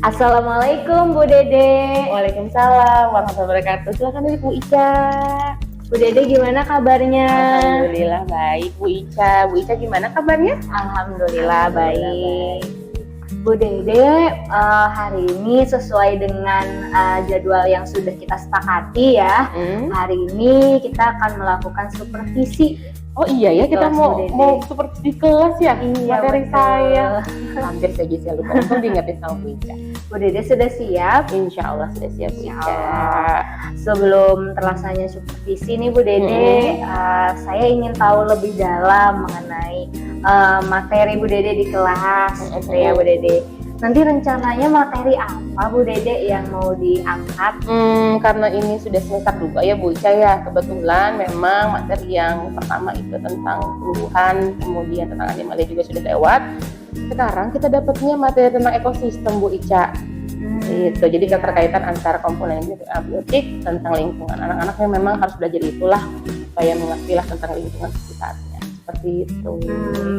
Assalamualaikum Bu Dede. Waalaikumsalam warahmatullahi wabarakatuh. Silakan Bu Ica. Bu Dede gimana kabarnya? Alhamdulillah baik Bu Ica. Bu Ica gimana kabarnya? Alhamdulillah baik. Bu Dede, hari ini sesuai dengan jadwal yang sudah kita sepakati ya. Hari ini kita akan melakukan supervisi. Oh iya ya, kita mau seperti di kelas ya? Iya, materi betul. Saya hampir saja saya lupa. Untung diingetin sama Bu Ica. Bu Dede sudah siap? Insya Allah sudah siap Bu Ica. Sebelum terlaksanya supervisi nih Bu Dede, saya ingin tahu lebih dalam mengenai materi Bu Dede di kelas, gitu ya Bu Dede. Nanti rencananya materi apa Bu Dede yang mau diangkat? Karena ini sudah semester 2 ya Bu Ica ya, kebetulan memang materi yang pertama itu tentang tumbuhan, kemudian tentang animalia juga sudah lewat. Sekarang kita dapatnya materi tentang ekosistem Bu Ica. Gitu. Jadi keterkaitan antara komponen abiotik tentang lingkungan. Anak-anaknya memang harus belajar itulah supaya mengerti lah tentang lingkungan sekitarnya. Seperti itu.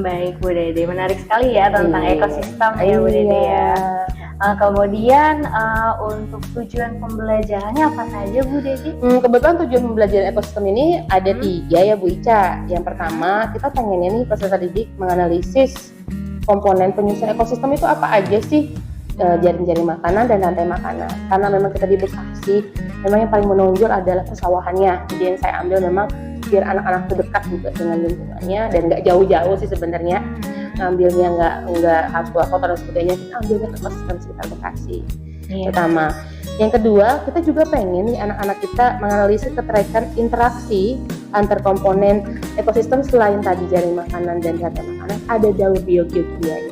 Baik Bu Dede, menarik sekali ya tentang ekosistem ya Bu Dede ya. Kemudian untuk tujuan pembelajarannya apa saja Bu Dede? Kebetulan tujuan pembelajaran ekosistem ini ada 3 ya Bu Ica. Yang pertama, kita pengennya nih peserta didik menganalisis komponen penyusun ekosistem itu apa aja sih, jaring-jaring makanan dan rantai makanan. Karena memang kita di Bekasi, memang yang paling menonjol adalah persawahannya. Jadi yang saya ambil memang biar anak-anak itu dekat juga dengan lingkungannya dan nggak jauh-jauh sih sebenarnya. Ngambilnya nggak harus keluar kota dan sebagainya, kita ambilnya ke ekosistem sekitar Bekasi. Pertama. Yang kedua, kita juga pengen nih anak-anak kita menganalisis keterkaitan interaksi antar komponen ekosistem selain tadi jaring makanan dan rantai makanan, ada daur biokimia.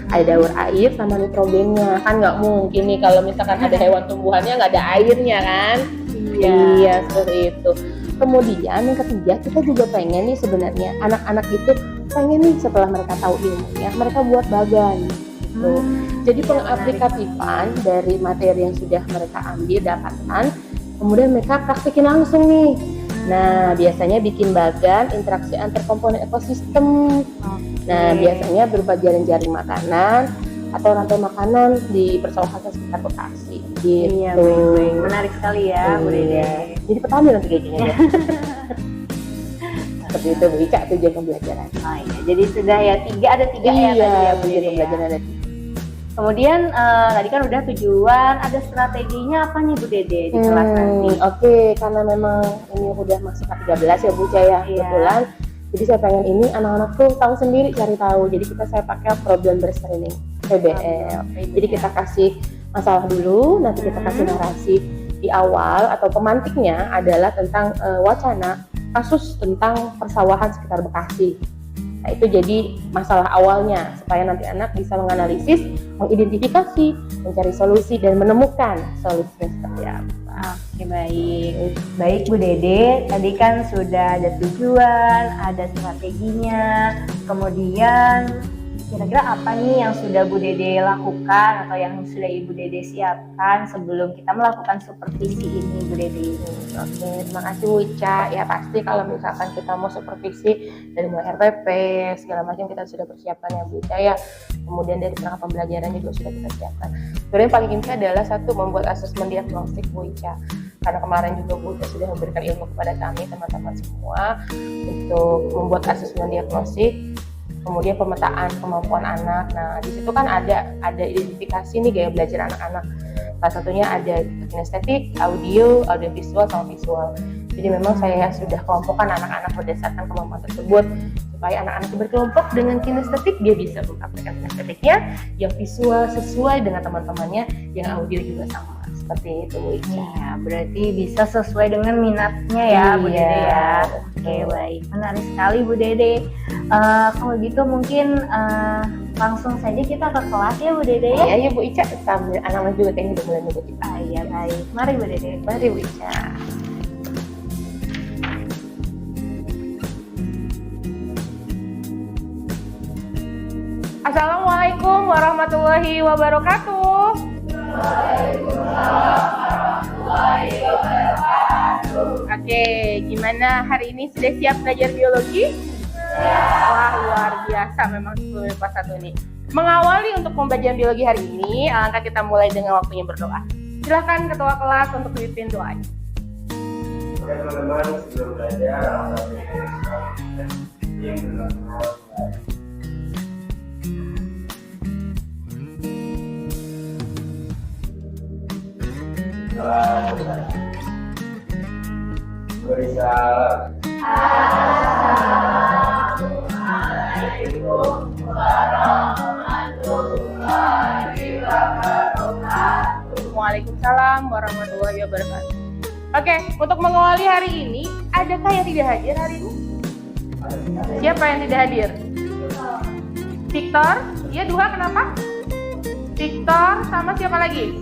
Ada daur air sama nitrogennya. Kan nggak mungkin nih kalau misalkan ada hewan tumbuhannya nggak ada airnya kan? Iya, seperti itu. Kemudian yang ketiga, kita juga pengen nih sebenarnya anak-anak itu pengen nih setelah mereka tahu ilmunya, mereka buat bagan gitu. Jadi pengaplikatifan dari materi yang sudah mereka ambil, dapatkan, kemudian mereka praktekin langsung nih. Nah, biasanya bikin bagan interaksi antar komponen ekosistem. Nah, biasanya berupa jaring-jaring makanan atau rantai makanan di persawahan sekitar Bekasi. Gitu. Iya, baik. Menarik sekali ya Bu Dede. Jadi petani nanti kayaknya ya. Seperti itu Bu Ica, tujuan pembelajaran. Oh iya, jadi sudah ya ada tiga ya tadi ya Bu Dede ya. Pembelajaran ada 3. Kemudian tadi kan udah tujuan, ada strateginya apa nih Bu Dede di kelas nanti? Oke, karena memang ini udah masuk ke-13 ya Bu Ica ya, kebetulan. Jadi saya pengen ini anak-anak tuh tahu sendiri, cari tahu. Jadi saya pakai problem based learning, PBL. Jadi kita kasih masalah dulu, nanti kita kasih narasi di awal atau pemantiknya adalah tentang wacana kasus tentang persawahan sekitar Bekasi. Nah, itu jadi masalah awalnya supaya nanti anak bisa menganalisis, mengidentifikasi, mencari solusi dan menemukan solusinya seperti apa. Oke, baik Bu Dede. Tadi kan sudah ada tujuan, ada strateginya. Kemudian kira-kira apa nih yang sudah Bu Dede lakukan atau yang sudah Ibu Dede siapkan sebelum kita melakukan supervisi ini Bu Dede? Oke, terima kasih Bu Ica. Ya pasti kalau misalkan kita mau supervisi dari mulai RPP segala macam kita sudah persiapkan ya Bu Ica ya. Kemudian dari perangkat pembelajaran juga sudah kita siapkan. Sebenarnya yang paling inti adalah satu, membuat asesmen diagnostik Bu Ica. Karena kemarin juga Bu Ica sudah memberikan ilmu kepada kami teman-teman semua untuk membuat asesmen diagnostik. Kemudian pemetaan kemampuan anak. Nah, di situ kan ada identifikasi nih gaya belajar anak-anak. Salah satunya ada kinestetik, audiovisual sama visual. Jadi memang saya sudah kelompokkan anak-anak berdasarkan kemampuan tersebut supaya anak-anak berkelompok dengan kinestetik dia bisa mempraktikkan kinestetiknya, yang visual sesuai dengan teman-temannya, yang audio juga sama. Seperti itu Bu Ica. Ya, berarti bisa sesuai dengan minatnya ya Bu Dede ya. Oke, baik. Menarik sekali Bu Dede. Kalau gitu mungkin langsung saja kita ke kelas ya Bu Dede ya. Iya Bu Ica, sambil anak-anak juga kayaknya udah mulai nunggu kita. Iya, baik. Mari Bu Dede. Mari Bu Ica. Assalamualaikum warahmatullahi wabarakatuh. Waalaikumsalam warahmatullahi wabarakatuh. Oke, gimana hari ini sudah siap belajar biologi? Wah, luar biasa memang 10 pas 1 ini. Mengawali untuk pembelajaran biologi hari ini, alangkah kita mulai dengan waktunya berdoa. Silahkan ketua kelas untuk pimpin doanya. Oke teman-teman, sebelum belajar, beri salam. Assalamualaikum warahmatullahi wabarakatuh. Waalaikumsalam warahmatullahi wabarakatuh. Oke, untuk mengawali hari ini, adakah yang tidak hadir hari ini? Siapa yang tidak hadir? Victor? Iya, Duha, kenapa? Victor sama siapa lagi?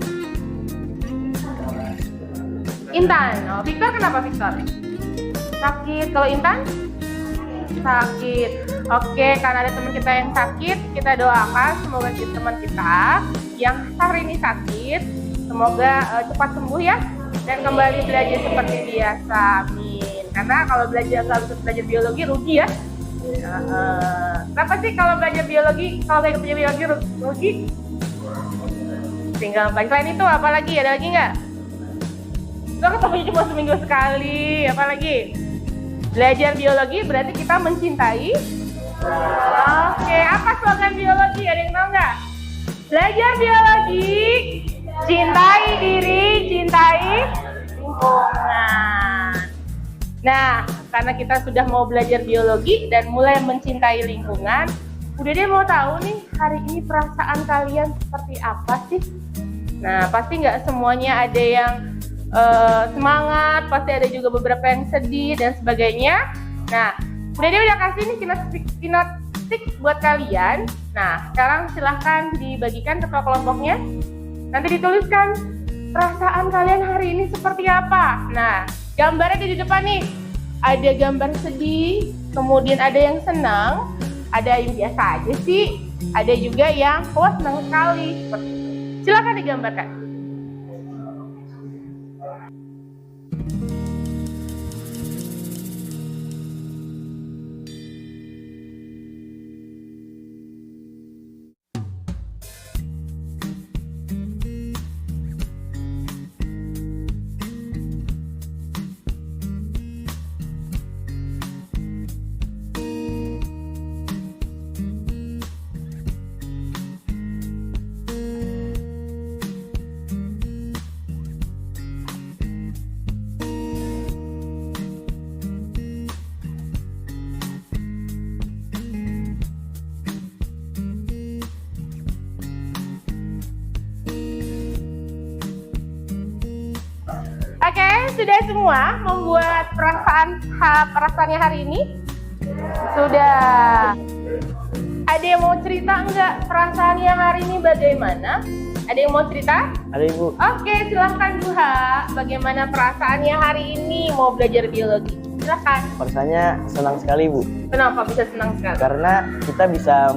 Intan. Oh, Victor kenapa Victor? Sakit. Kalau Intan? Sakit. Oke, karena ada teman kita yang sakit, kita doakan semoga teman kita yang hari ini sakit, semoga cepat sembuh ya, dan kembali belajar seperti biasa. Amin. Karena kalau nggak bisa belajar biologi rugi ya. Kenapa sih kalau belajar biologi, kalau nggak belajar biologi rugi? Tinggal apa? Selain itu apa lagi? Ada lagi nggak? Kita ketemu cuma seminggu sekali, apalagi belajar biologi berarti kita mencintai. Oke, apa slogan biologi? Ada yang tahu nggak? Belajar biologi, cintai diri, cintai lingkungan. Nah, karena kita sudah mau belajar biologi dan mulai mencintai lingkungan, udah deh mau tahu nih hari ini perasaan kalian seperti apa sih? Nah, pasti nggak semuanya ada yang semangat, pasti ada juga beberapa yang sedih dan sebagainya. Nah, udah kasih nih kinetik buat kalian. Nah, sekarang silahkan dibagikan ketua kelompoknya. Nanti dituliskan perasaan kalian hari ini seperti apa. Nah, gambarnya di depan nih. Ada gambar sedih, kemudian ada yang senang, ada yang biasa aja sih, ada juga yang senang sekali. Seperti itu. Silahkan digambarkan. Oke, sudah semua membuat perasaannya hari ini? Sudah. Ada yang mau cerita enggak perasaannya hari ini bagaimana? Ada yang mau cerita? Ada Ibu. Oke, silahkan Duha. Bagaimana perasaannya hari ini mau belajar biologi? Silahkan. Perasaannya senang sekali Bu. Kenapa bisa senang sekali? Karena kita bisa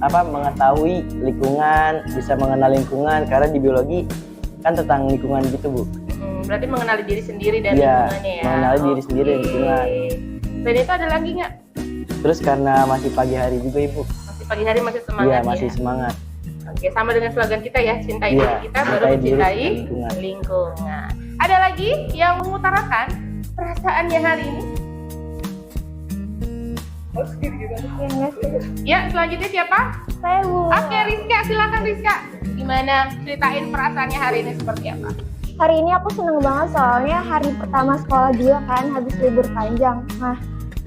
mengetahui lingkungan, bisa mengenal lingkungan. Karena di biologi kan tentang lingkungan gitu Bu. Berarti mengenali diri sendiri dan Iya, lingkungannya ya. mengenali diri sendiri dan lingkungan. Dan itu ada lagi nggak? Terus karena masih pagi hari juga Ibu. Masih pagi hari masih semangat. Iya, masih semangat. Oke, sama dengan slogan kita ya, cintai Iya, diri kita baru cintai diri mencintai dan lingkungan. lingkungan. Ada lagi yang mengutarakan perasaannya hari ini? Ya, selanjutnya siapa? Saya Bu. Oke, Rizka, silakan Rizka. Gimana ceritain perasaannya hari ini seperti apa? Hari ini aku seneng banget soalnya hari pertama sekolah juga kan, habis libur panjang. Nah,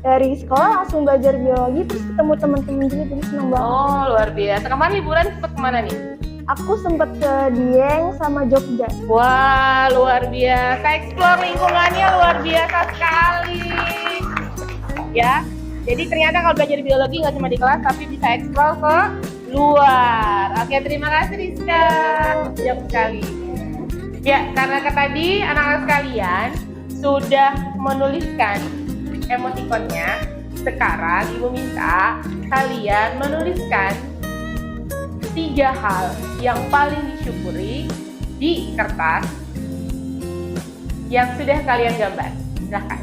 dari sekolah langsung belajar biologi, terus ketemu teman-teman juga, jadi seneng banget. Oh, luar biasa. Kemarin liburan sempet kemana nih? Aku sempet ke Dieng sama Jogja. Wah, luar biasa. Explore lingkungannya luar biasa sekali. Ya, jadi ternyata kalau belajar biologi nggak cuma di kelas, tapi bisa explore ke luar. Oke, terima kasih Rizka. Jauh sekali. Ya, karena tadi anak-anak sekalian sudah menuliskan emotikonnya, sekarang Ibu minta kalian menuliskan 3 hal yang paling disyukuri di kertas yang sudah kalian gambar. Silahkan.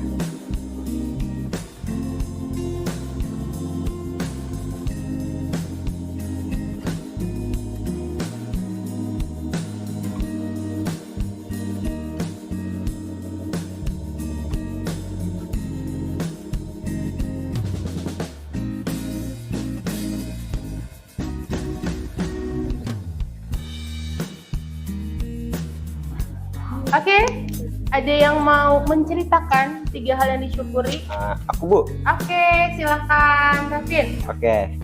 Oke, ada yang mau menceritakan 3 hal yang disyukuri? Aku Bu. Oke, silakan Kevin. Oke.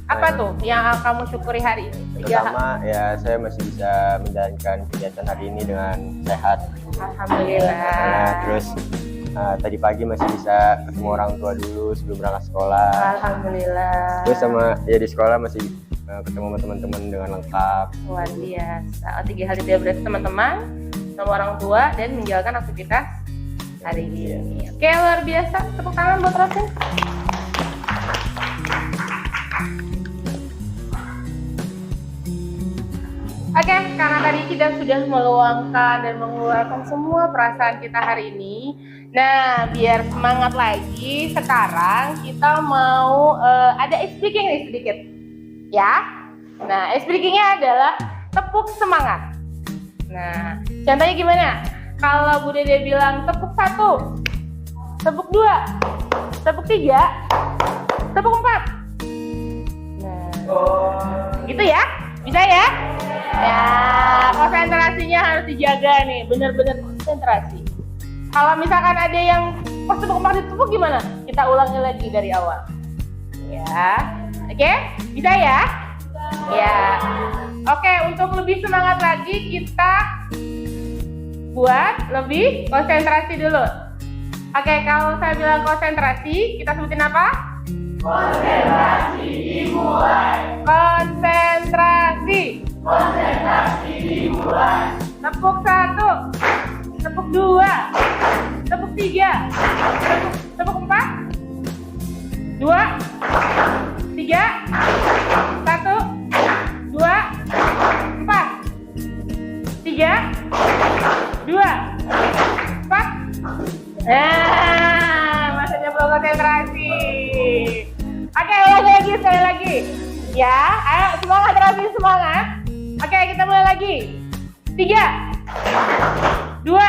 Apa tuh yang kamu syukuri hari ini? 3 hal. Pertama ya saya masih bisa menjalankan kegiatan hari ini dengan sehat. Alhamdulillah. Nah, terus tadi pagi masih bisa ketemu orang tua dulu sebelum berangkat sekolah. Alhamdulillah. Terus sama ya di sekolah masih ketemu sama teman-teman dengan lengkap. Luar biasa. 3 hal itu ya, berarti teman-teman, sama orang tua, dan menjalankan aktivitas hari ini. Oke, luar biasa. Tepuk tangan buat Rasul. Oke, karena tadi kita sudah meluangkan dan mengeluarkan semua perasaan kita hari ini. Nah, biar semangat lagi, sekarang kita mau ada ice breaking nih sedikit. Ya. Nah, ice breakingnya adalah tepuk semangat. Nah, contohnya gimana? Kalau Bu Dede bilang tepuk 1, tepuk 2, tepuk 3, tepuk 4. Nah, gitu ya? Bisa ya? Ya, konsentrasinya harus dijaga nih, benar-benar konsentrasi. Kalau misalkan ada yang pas tepuk 4 ditepuk gimana? Kita ulangi lagi dari awal. Ya, oke? Bisa ya? Ya. Oke, untuk lebih semangat lagi kita buat lebih konsentrasi dulu. Oke, kalau saya bilang konsentrasi, kita sebutin apa? Konsentrasi dimulai. Konsentrasi. Konsentrasi dimulai. Tepuk 1, tepuk 2, tepuk 3, tepuk 4, 2, 3, 1, 2, 4, 3, 2, 4. Maksudnya belum konsentrasi. Oke, ulangi lagi, sekali lagi. Ya, ayo semangat, Rafi, semangat. Oke, kita mulai lagi. 3, 2,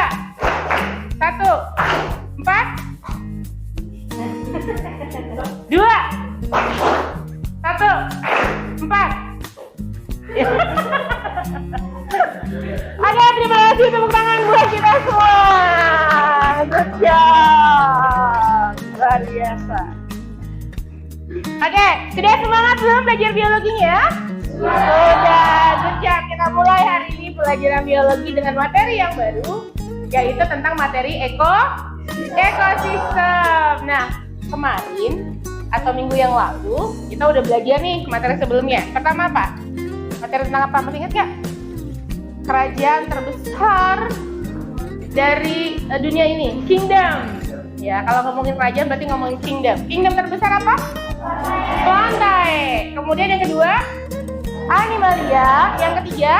1, 4, 2, 1, 4. Oke, terima kasih, tepuk tangan buat kita semua. Good job. Luar biasa. Oke, sudah semangat belum belajar biologinya? Sudah, good job. Kita mulai hari ini pelajaran biologi dengan materi yang baru, yaitu tentang materi ekosistem. Nah, kemarin atau minggu yang lalu kita udah belajar nih materi sebelumnya. Pertama apa? Materi tentang apa? Masih ingat gak? Kerajaan terbesar dari dunia ini, kingdom. Ya, kalau ngomongin kerajaan berarti ngomongin kingdom. Kingdom terbesar apa? Plantae. Kemudian yang kedua, animalia. Yang ketiga,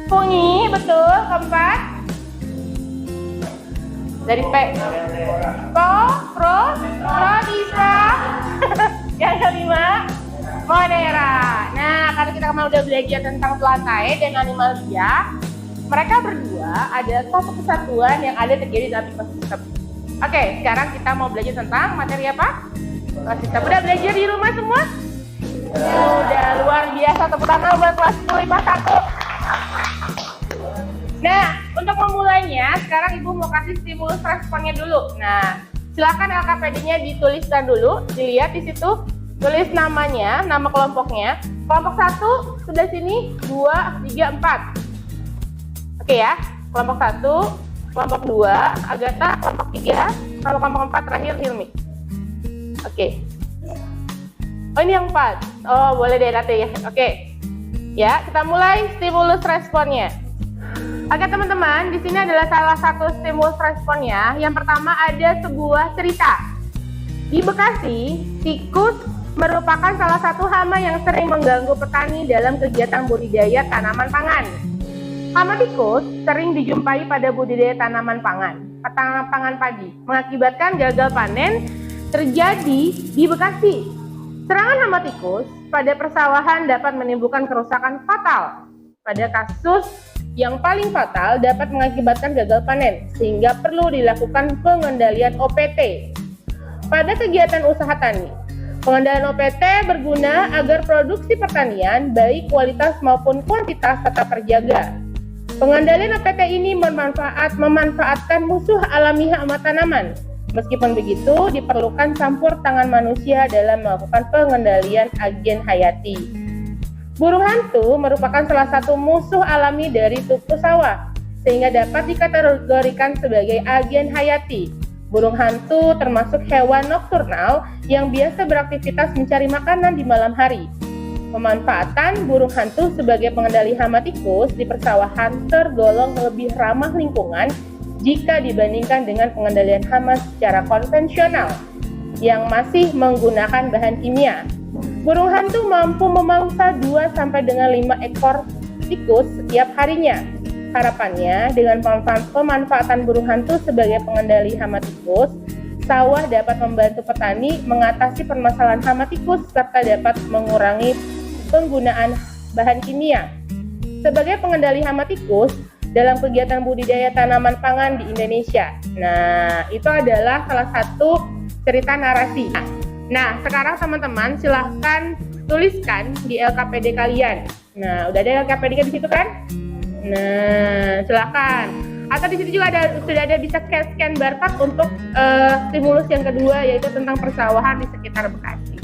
fungi, betul. Keempat, dari P. Protista. Yang kelima, Monera. Nah, karena kita kemarin udah belajar tentang Plantae dan animalia, mereka berdua ada satu kesatuan yang ada terjadi dalam ekosistem. Oke, sekarang kita mau belajar tentang materi apa? Ekosistem. Udah belajar di rumah semua? Udah, luar biasa. Tepuk tangan buat kelas 10 IPA 1. Nah, untuk memulainya, sekarang Ibu mau kasih stimulus responnya dulu. Nah, silakan LKPD-nya dituliskan dulu, dilihat di situ. Tulis namanya, nama kelompoknya. Kelompok 1 sebelah sini, 2, 3, 4. Oke ya, kelompok 1, kelompok 2, Agatha, kelompok 3, kalau kelompok 4 terakhir Hilmi. Oke. Oh, ini yang 4. Oh, boleh deh nanti ya. Oke. Ya, kita mulai stimulus responnya. Oke teman-teman, di sini adalah salah satu stimulus responnya. Yang pertama ada sebuah cerita. Di Bekasi, tikus merupakan salah satu hama yang sering mengganggu petani dalam kegiatan budidaya tanaman pangan. Hama tikus sering dijumpai pada budidaya tanaman pangan padi, mengakibatkan gagal panen terjadi di Bekasi. Serangan hama tikus pada persawahan dapat menimbulkan kerusakan fatal. Pada kasus yang paling fatal dapat mengakibatkan gagal panen, sehingga perlu dilakukan pengendalian OPT. Pada kegiatan usaha tani, pengendalian OPT berguna agar produksi pertanian baik kualitas maupun kuantitas tetap terjaga. Pengendalian APT ini memanfaatkan musuh alami hama tanaman. Meskipun begitu, diperlukan campur tangan manusia dalam melakukan pengendalian agen hayati. Burung hantu merupakan salah satu musuh alami dari tuku sawah, sehingga dapat dikategorikan sebagai agen hayati. Burung hantu termasuk hewan nokturnal yang biasa beraktivitas mencari makanan di malam hari. Pemanfaatan burung hantu sebagai pengendali hama tikus di persawahan tergolong lebih ramah lingkungan jika dibandingkan dengan pengendalian hama secara konvensional yang masih menggunakan bahan kimia. Burung hantu mampu memangsa 2 sampai dengan 5 ekor tikus setiap harinya. Harapannya, dengan pemanfaatan burung hantu sebagai pengendali hama tikus, sawah dapat membantu petani mengatasi permasalahan hama tikus serta dapat mengurangi penggunaan bahan kimia. Sebagai pengendali hama tikus dalam kegiatan budidaya tanaman pangan di Indonesia. Nah, itu adalah salah satu cerita narasi. Nah, sekarang teman-teman silahkan tuliskan di LKPD kalian. Nah, udah ada LKPD di situ kan? Nah, silahkan. Atau di situ juga sudah ada bisa scan barcode untuk stimulus yang kedua, yaitu tentang persawahan di sekitar Bekasi.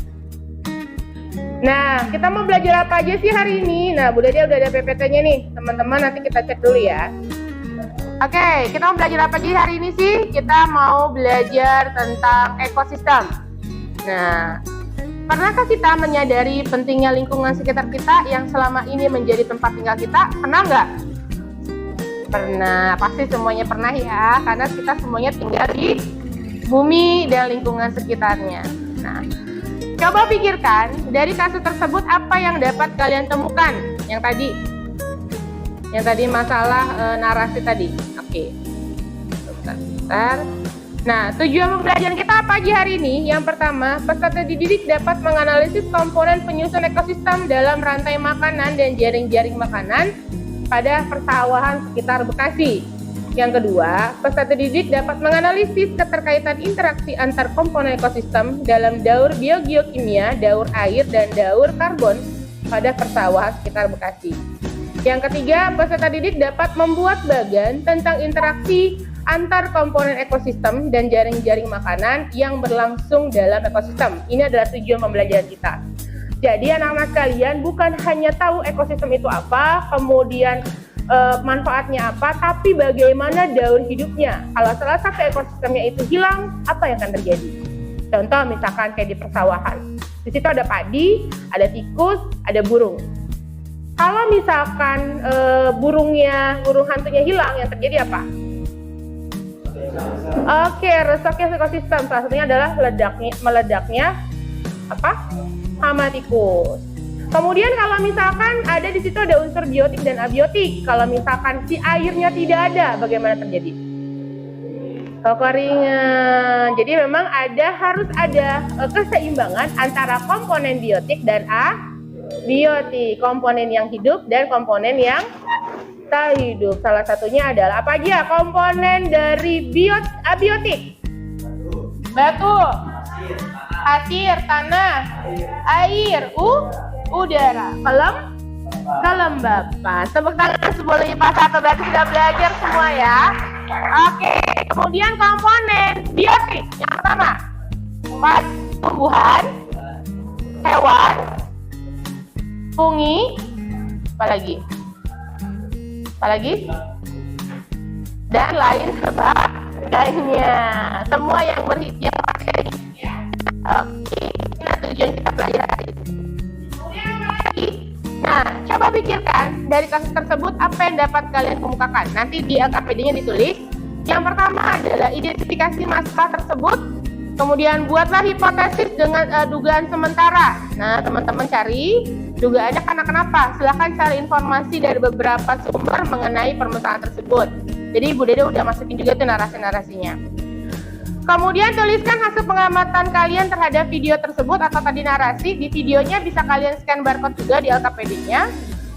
Nah, kita mau belajar apa aja sih hari ini? Nah, Bu Dede udah ada PPT-nya nih, teman-teman. Nanti kita cek dulu ya. Oke, kita mau belajar apa aja hari ini sih? Kita mau belajar tentang ekosistem. Nah, pernahkah kita menyadari pentingnya lingkungan sekitar kita yang selama ini menjadi tempat tinggal kita? Pernah nggak? Pernah, pasti semuanya pernah ya, karena kita semuanya tinggal di bumi dan lingkungan sekitarnya. Nah, coba pikirkan dari kasus tersebut apa yang dapat kalian temukan? Yang tadi masalah narasi tadi. Oke. Bentar. Nah, tujuan pembelajaran kita apa aja hari ini? Yang pertama, peserta dididik dapat menganalisis komponen penyusun ekosistem dalam rantai makanan dan jaring-jaring makanan pada persawahan sekitar Bekasi. Yang kedua, peserta didik dapat menganalisis keterkaitan interaksi antar komponen ekosistem dalam daur biogeokimia, daur air, dan daur karbon pada persawahan sekitar Bekasi. Yang ketiga, peserta didik dapat membuat bagan tentang interaksi antar komponen ekosistem dan jaring-jaring makanan yang berlangsung dalam ekosistem. Ini adalah tujuan pembelajaran kita. Jadi anak-anak sekalian bukan hanya tahu ekosistem itu apa, kemudian manfaatnya apa, tapi bagaimana daur hidupnya. Kalau salah satu ekosistemnya itu hilang, apa yang akan terjadi? Contoh misalkan kayak di persawahan. Di situ ada padi, ada tikus, ada burung. Kalau misalkan burung hantunya hilang, yang terjadi apa? Oke, rusaknya ekosistem. Salah satunya adalah meledaknya hama tikus. Kemudian kalau misalkan ada di situ ada unsur biotik dan abiotik. Kalau misalkan si airnya tidak ada, bagaimana terjadi? Kekeringan. Jadi memang harus ada keseimbangan antara komponen biotik dan abiotik, komponen yang hidup dan komponen yang tak hidup. Salah satunya adalah apa aja komponen dari abiotik? Batu, pasir, tanah, air, udara, kelembapan. Tepuk tangan sebelum IPA 1, berarti sudah belajar semua ya. Oke, kemudian komponen biotik yang pertama, tumbuhan, hewan, fungi, apalagi, dan lain sebagainya. Semua yang berhidup pakai. Oke, nah tujuan kita belajar hari ini. Nah, coba pikirkan dari kasus tersebut apa yang dapat kalian kemukakan. Nanti di LKPD-nya ditulis. Yang pertama adalah identifikasi masalah tersebut. Kemudian buatlah hipotesis dengan dugaan sementara. Nah, teman-teman cari dugaannya karena kenapa? Silahkan cari informasi dari beberapa sumber mengenai permasalahan tersebut. Jadi Bu Dede udah masukin juga tuh narasi-narasinya. Kemudian tuliskan hasil pengamatan kalian terhadap video tersebut atau tadi narasi. Di videonya bisa kalian scan barcode juga di LKPD-nya.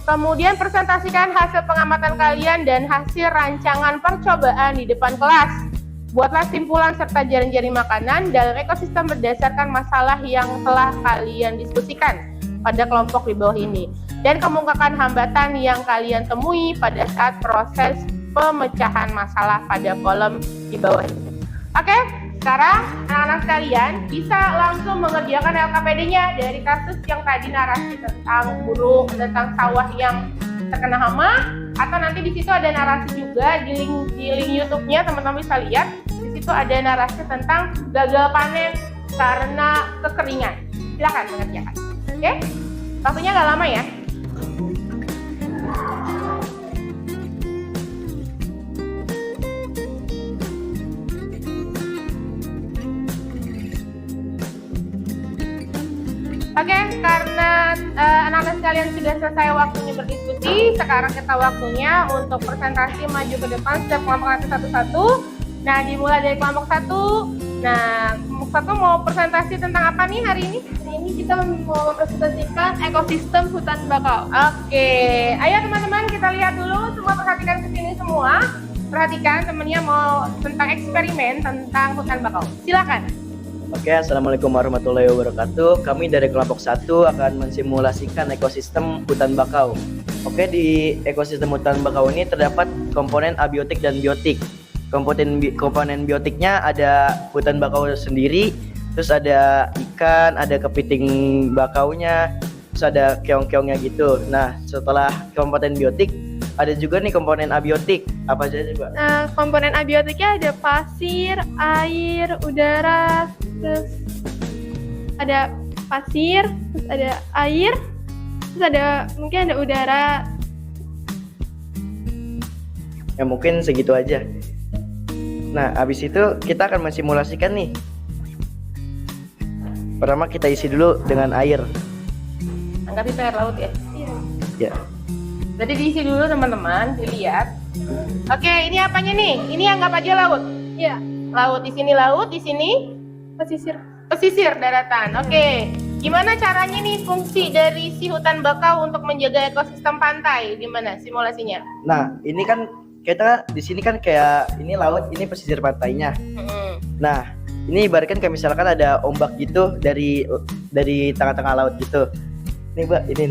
Kemudian presentasikan hasil pengamatan kalian dan hasil rancangan percobaan di depan kelas. Buatlah simpulan serta jaring-jaring makanan dalam ekosistem berdasarkan masalah yang telah kalian diskusikan pada kelompok di bawah ini. dan kemukakan hambatan yang kalian temui pada saat proses pemecahan masalah pada kolom di bawah ini. Oke, sekarang anak-anak sekalian bisa langsung mengerjakan LKPD-nya dari kasus yang tadi narasi tentang burung, tentang sawah yang terkena hama, atau nanti di situ ada narasi juga di link YouTube-nya, teman-teman bisa lihat. Di situ ada narasi tentang gagal panen karena kekeringan. Silakan mengerjakan. Oke? Waktunya nggak lama ya. Oke, karena anak-anak sekalian sudah selesai waktunya berdiskusi, sekarang kita waktunya untuk presentasi maju ke depan setiap kelompok nanti satu-satu. Nah, dimulai dari kelompok 1. Nah, kelompok 1 mau presentasi tentang apa nih hari ini? Hari ini kita mau mempresentasikan ekosistem hutan bakau. Oke, ayo teman-teman kita lihat dulu, semua perhatikan ke sini semua. Perhatikan temennya mau tentang eksperimen tentang hutan bakau. Silakan. Oke, Assalamualaikum warahmatullahi wabarakatuh. Kami dari kelompok 1 akan mensimulasikan ekosistem hutan bakau. Oke, di ekosistem hutan bakau ini terdapat komponen abiotik dan biotik. Komponen biotiknya ada hutan bakau sendiri, terus ada ikan, ada kepiting bakaunya, terus ada keong-keongnya gitu. Nah, setelah komponen biotik, ada juga nih komponen abiotik. Apa aja Mbak? Nah, komponen abiotiknya ada pasir, air, udara, terus ada pasir, terus ada air, terus ada mungkin ada udara. Ya mungkin segitu aja. Nah, habis itu kita akan mensimulasikan nih. Pertama kita isi dulu dengan air. Anggap itu air laut ya. Iya. Ya. Berarti diisi dulu teman-teman, dilihat. Oke, ini apanya nih? Ini anggap aja laut. Iya. Laut, di sini Pesisir. pesisir daratan. Oke. Gimana caranya nih fungsi dari si hutan bakau untuk menjaga ekosistem pantai? Gimana simulasinya? Nah, ini kan kita di sini kan kayak ini laut, ini pesisir pantainya. Nah, ini ibaratkan kayak misalkan ada ombak gitu dari tengah-tengah laut gitu. Nih, Mbak, ini.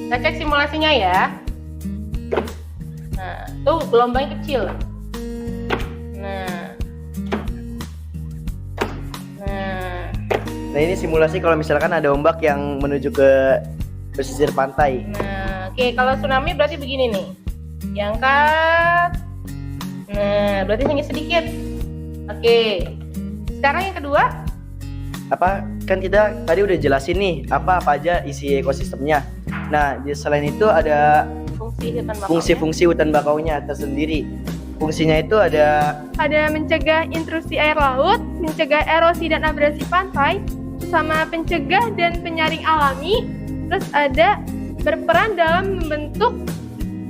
Kita cek simulasinya ya. Nah, tuh gelombangnya kecil. Nah, ini simulasi kalau misalkan ada ombak yang menuju ke pesisir pantai. Nah, oke, kalau tsunami berarti begini nih. Diangkat. Nah, berarti hanya sedikit. Oke. Sekarang yang kedua. Apa kan kita tadi udah jelasin nih apa aja isi ekosistemnya. Nah, selain itu ada fungsi-fungsi hutan bakaunya tersendiri. Fungsinya itu ada mencegah intrusi air laut, mencegah erosi dan abrasi pantai, sama pencegah dan penyaring alami. Terus ada berperan dalam membentuk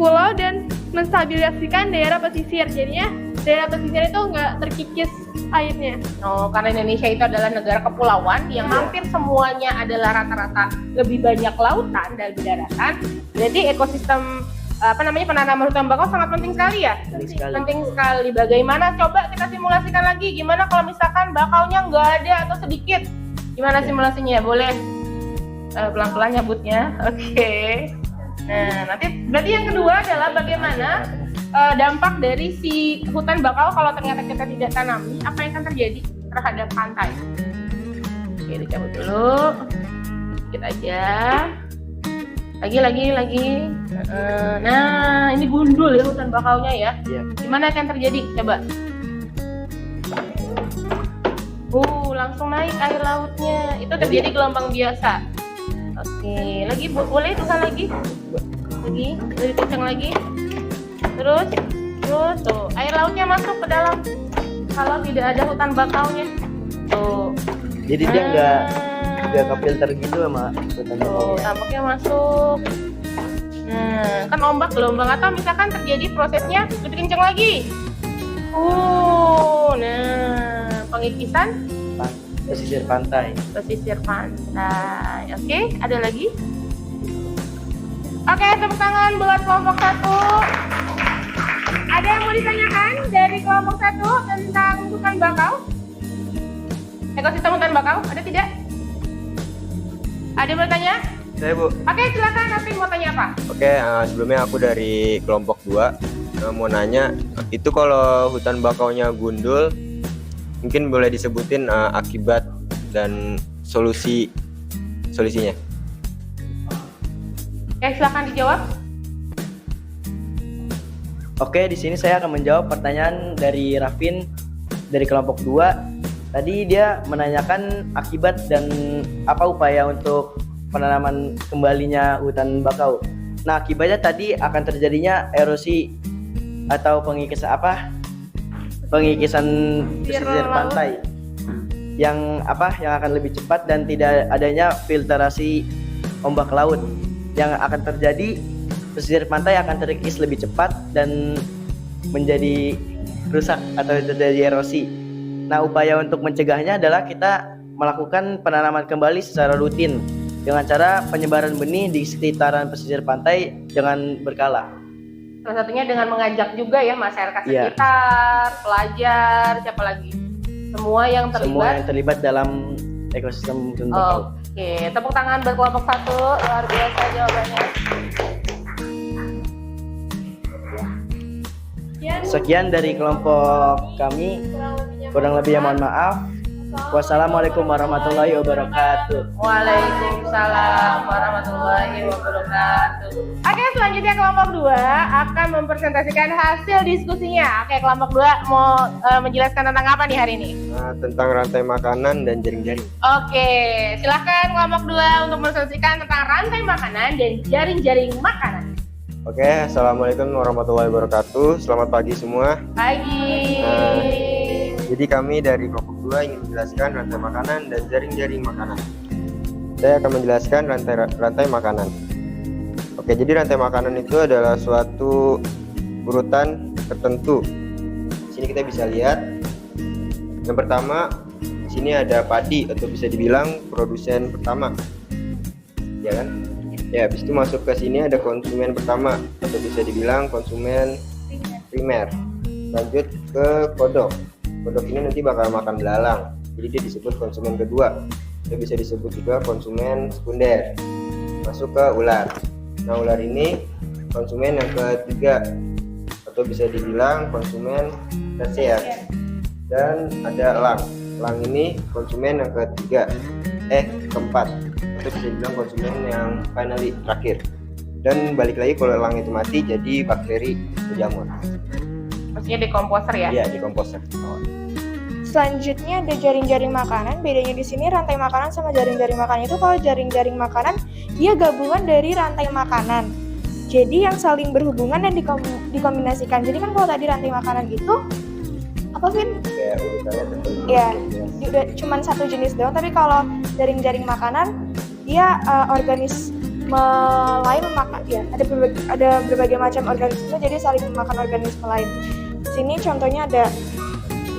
pulau dan menstabilisasikan daerah pesisir. Jadinya daerah pesisir itu nggak terkikis airnya. Oh, karena Indonesia itu adalah negara kepulauan yang hampir semuanya adalah rata-rata lebih banyak lautan dan daratan. Jadi ekosistem penanaman hutan bakau sangat penting sekali ya. Penting sekali. Bagaimana? Coba kita simulasikan lagi. Gimana kalau misalkan bakaunya nggak ada atau sedikit? Gimana simulasinya? Boleh pelan-pelan nyebutnya. Oke. Nah, nanti berarti yang kedua adalah bagaimana dampak dari si hutan bakau kalau ternyata kita tidak tanami, apa yang akan terjadi terhadap pantai. Oke, dicabut dulu. Sedikit aja. Lagi. Nah, ini gundul ya hutan bakaunya ya. Iya. Gimana akan terjadi? Coba. Langsung naik air lautnya. Itu terjadi gelombang biasa. Oke, lagi boleh tuhan lagi. Lebih kencang lagi. Terus tuh air lautnya masuk ke dalam. Kalau tidak ada hutan bakaunya. Tuh. Jadi dia nggak kefilter gitu sama hutan bakaunya. Tampaknya masuk. Nah, kan ombak gelombang atau misalkan terjadi prosesnya lebih kencang lagi. Nah, pengikisan Pesisir pantai. Oke, ada lagi? Oke, tepuk tangan buat kelompok 1. Ada yang mau ditanyakan dari kelompok 1 tentang hutan bakau? Ekosistem hutan bakau, ada tidak? Ada yang bertanya? Saya Bu. Oke, silakan Rafin mau tanya apa? Oke, sebelumnya aku dari kelompok 2 mau nanya, itu kalau hutan bakaunya gundul, mungkin boleh disebutin akibat dan solusinya. Oke, silakan dijawab. Oke, di sini saya akan menjawab pertanyaan dari Rafin dari kelompok 2. Tadi dia menanyakan akibat dan apa upaya untuk penanaman kembalinya hutan bakau. Nah, akibatnya tadi akan terjadinya erosi atau pengikisan pesisir pantai yang akan lebih cepat dan tidak adanya filtrasi ombak laut. Yang akan terjadi, pesisir pantai akan terkikis lebih cepat dan menjadi rusak atau terjadi erosi. Nah, upaya untuk mencegahnya adalah kita melakukan penanaman kembali secara rutin dengan cara penyebaran benih di sekitaran pesisir pantai dengan berkala. Salah satunya dengan mengajak juga ya masyarakat Iya. sekitar, pelajar, siapa lagi? Semua yang terlibat dalam ekosistem hutan bakau. Oke, tepuk tangan buat kelompok 1, luar biasa jawabannya. Sekian dari kelompok kami. Kurang lebihnya mohon maaf. Wassalamualaikum warahmatullahi wabarakatuh. Waalaikumsalam warahmatullahi wabarakatuh. Oke, selanjutnya kelompok 2 akan mempresentasikan hasil diskusinya. Oke, kelompok 2 mau menjelaskan tentang apa nih hari ini? Tentang rantai makanan dan jaring-jaring. Oke, silahkan kelompok 2 untuk mempresentasikan tentang rantai makanan dan jaring-jaring makanan. Oke, assalamualaikum warahmatullahi wabarakatuh. Selamat pagi semua. Pagi. Jadi kami dari kelompok 2 ingin menjelaskan rantai makanan dan jaring-jaring makanan. Saya akan menjelaskan rantai makanan. Oke, jadi rantai makanan itu adalah suatu urutan tertentu. Di sini kita bisa lihat. Yang pertama, di sini ada padi atau bisa dibilang produsen pertama. Ya kan? Ya, habis itu masuk ke sini ada konsumen pertama atau bisa dibilang konsumen primer. Lanjut ke kodok. Kodok ini nanti bakal makan belalang, jadi dia disebut konsumen kedua. Dia bisa disebut juga konsumen sekunder. Masuk ke ular. Nah, ular ini konsumen yang ketiga atau bisa dibilang konsumen tersier. Dan ada elang. Elang ini konsumen yang keempat atau bisa dibilang konsumen yang finally terakhir. Dan balik lagi kalau elang itu mati jadi bakteri atau jamur. Maksudnya dekomposer ya? Iya, dekomposer. Selanjutnya ada jaring-jaring makanan. Bedanya di sini rantai makanan sama jaring-jaring makanan itu, kalau jaring-jaring makanan dia gabungan dari rantai makanan. Jadi yang saling berhubungan dan dikombinasikan. Jadi kan kalau tadi rantai makanan itu apa, Vin? Kayak urutannya tertentu. Ya, udah cuman satu jenis doang. Tapi kalau jaring-jaring makanan dia organisme lain memakan. Ya, ada berbagai macam organisme, jadi saling memakan organisme lain. Di sini contohnya ada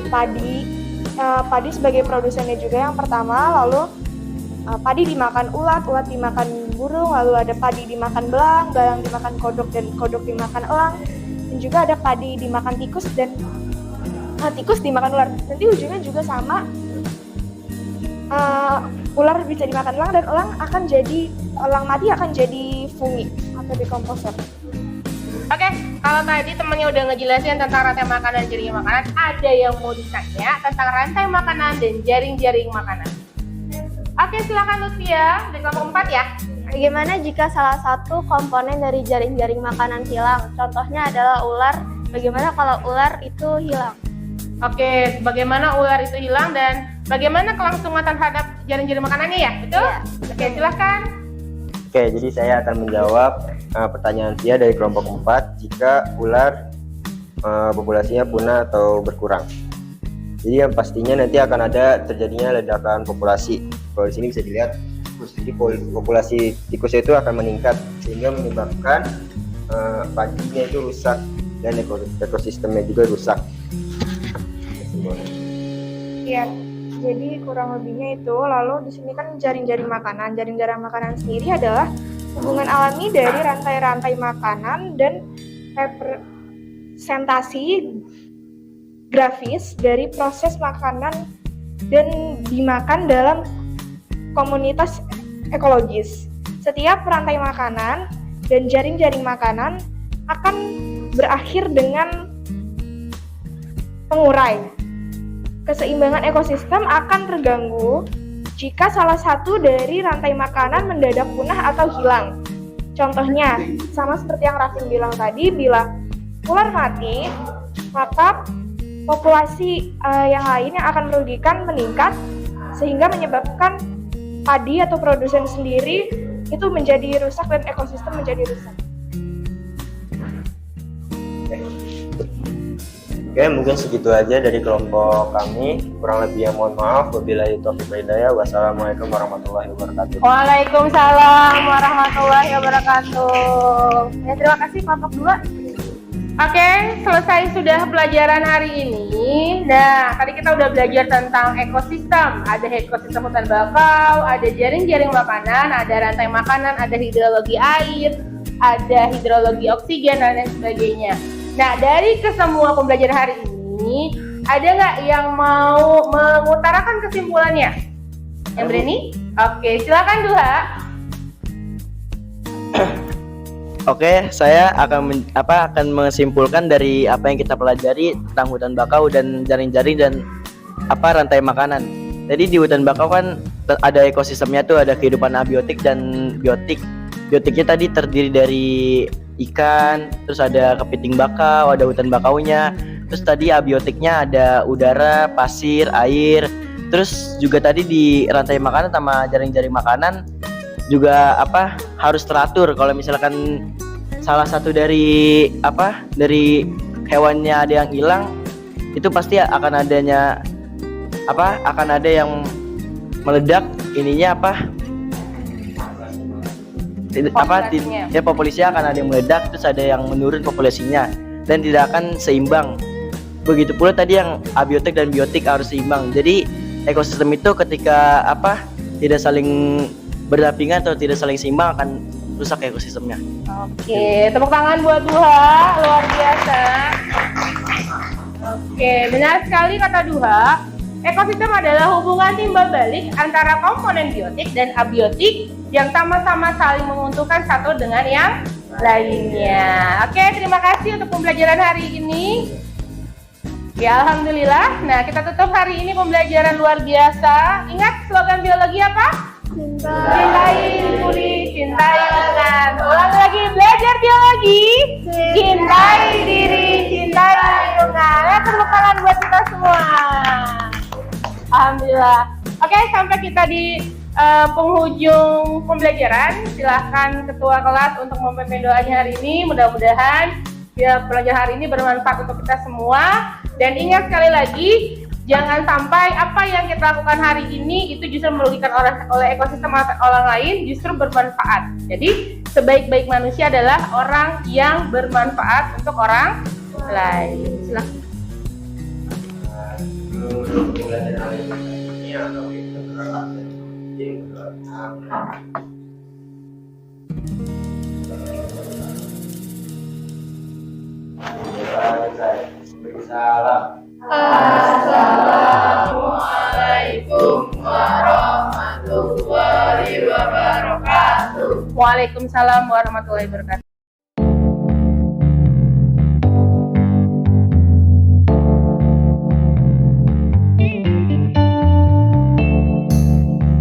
padi. Padi sebagai produsennya juga yang pertama, lalu padi dimakan ulat dimakan burung, lalu ada padi dimakan belang, belang dimakan kodok, dan kodok dimakan elang, dan juga ada padi dimakan tikus dan tikus dimakan ular. Nanti ujungnya juga sama, ular bisa dimakan elang dan elang mati akan jadi fungi atau dekomposer. Oke, kalau tadi temennya udah ngejelasin tentang rantai makanan dan jaring makanan, ada yang mau ditanya tentang rantai makanan dan jaring-jaring makanan. Oke, silakan Lucia dari kelompok 4 ya. Bagaimana jika salah satu komponen dari jaring-jaring makanan hilang? Contohnya adalah ular. Bagaimana kalau ular itu hilang? Oke, bagaimana ular itu hilang dan bagaimana kelangsungan terhadap jaring-jaring makanannya ya? Betul? Iya. Oke, silakan. Oke, jadi saya akan menjawab pertanyaan Tia dari kelompok 4 jika ular populasinya punah atau berkurang. Jadi yang pastinya nanti akan ada terjadinya ledakan populasi. Kalau di sini bisa dilihat populasi tikusnya itu akan meningkat sehingga menyebabkan padinya itu rusak dan ekosistemnya juga rusak. Iya, jadi kurang lebihnya itu. Lalu di sini kan jaring-jaring makanan. Jaring-jaring makanan sendiri adalah hubungan alami dari rantai-rantai makanan dan representasi grafis dari proses makanan dan dimakan dalam komunitas ekologis. setiap rantai makanan dan jaring-jaring makanan akan berakhir dengan pengurai. Keseimbangan ekosistem akan terganggu jika salah satu dari rantai makanan mendadak punah atau hilang. Contohnya, sama seperti yang Rafin bilang tadi, bila ular mati, maka populasi yang lain yang akan merugikan meningkat, sehingga menyebabkan padi atau produsen sendiri itu menjadi rusak dan ekosistem menjadi rusak. Oke, mungkin segitu aja dari kelompok kami. Kurang lebihnya mohon maaf. Wabillahi taufiq wal hidayah. Wassalamualaikum warahmatullahi wabarakatuh. Waalaikumsalam warahmatullahi wabarakatuh. Ya, terima kasih kelompok 2. Oke, selesai sudah pelajaran hari ini. Nah, tadi kita udah belajar tentang ekosistem. Ada ekosistem hutan bakau, ada jaring-jaring makanan, ada rantai makanan, ada hidrologi air, ada hidrologi oksigen, dan lain sebagainya. Nah, dari kesemua pembelajaran hari ini, ada nggak yang mau mengutarakan kesimpulannya? Yang berani? Oke, silakan Duha. Oke, saya akan menyimpulkan dari apa yang kita pelajari tentang hutan bakau dan jaring-jaring dan rantai makanan. Jadi di hutan bakau kan ada ekosistemnya tuh, ada kehidupan abiotik dan biotik. Biotiknya tadi terdiri dari ikan, terus ada kepiting bakau, ada hutan bakaunya. Terus tadi abiotiknya ada udara, pasir, air. Terus juga tadi di rantai makanan sama jaring-jaring makanan juga harus teratur. Kalau misalkan salah satu dari hewannya ada yang hilang, itu pasti akan ada yang meledak ininya populasinya akan ada yang meledak, terus ada yang menurun populasinya dan tidak akan seimbang. Begitu pula tadi yang abiotik dan biotik harus seimbang. Jadi ekosistem itu ketika tidak saling berdampingan atau tidak saling seimbang akan rusak ekosistemnya. Oke, tepuk tangan buat Duha, luar biasa. Oke, benar sekali kata Duha. Ekosistem adalah hubungan timbal balik antara komponen biotik dan abiotik yang sama-sama saling menguntungkan satu dengan yang lainnya. Oke, terima kasih untuk pembelajaran hari ini. Ya, alhamdulillah. Nah, kita tutup hari ini pembelajaran luar biasa. Ingat slogan biologi apa? Cintai diri, cintai lingkungan. Ulang lagi, belajar biologi. Cintai diri, cintai lingkungan. Ya, tepuk tangan buat kita semua. Alhamdulillah. Oke, sampai kita di penghujung pembelajaran. Silahkan ketua kelas untuk memimpin doanya hari ini. Mudah-mudahan pelajaran hari ini bermanfaat untuk kita semua. Dan ingat sekali lagi, jangan sampai apa yang kita lakukan hari ini itu justru merugikan oleh ekosistem orang lain, justru bermanfaat. Jadi sebaik-baik manusia adalah orang yang bermanfaat untuk orang lain. Silakan. Assalamualaikum warahmatullahi wabarakatuh. Waalaikumsalam warahmatullahi wabarakatuh.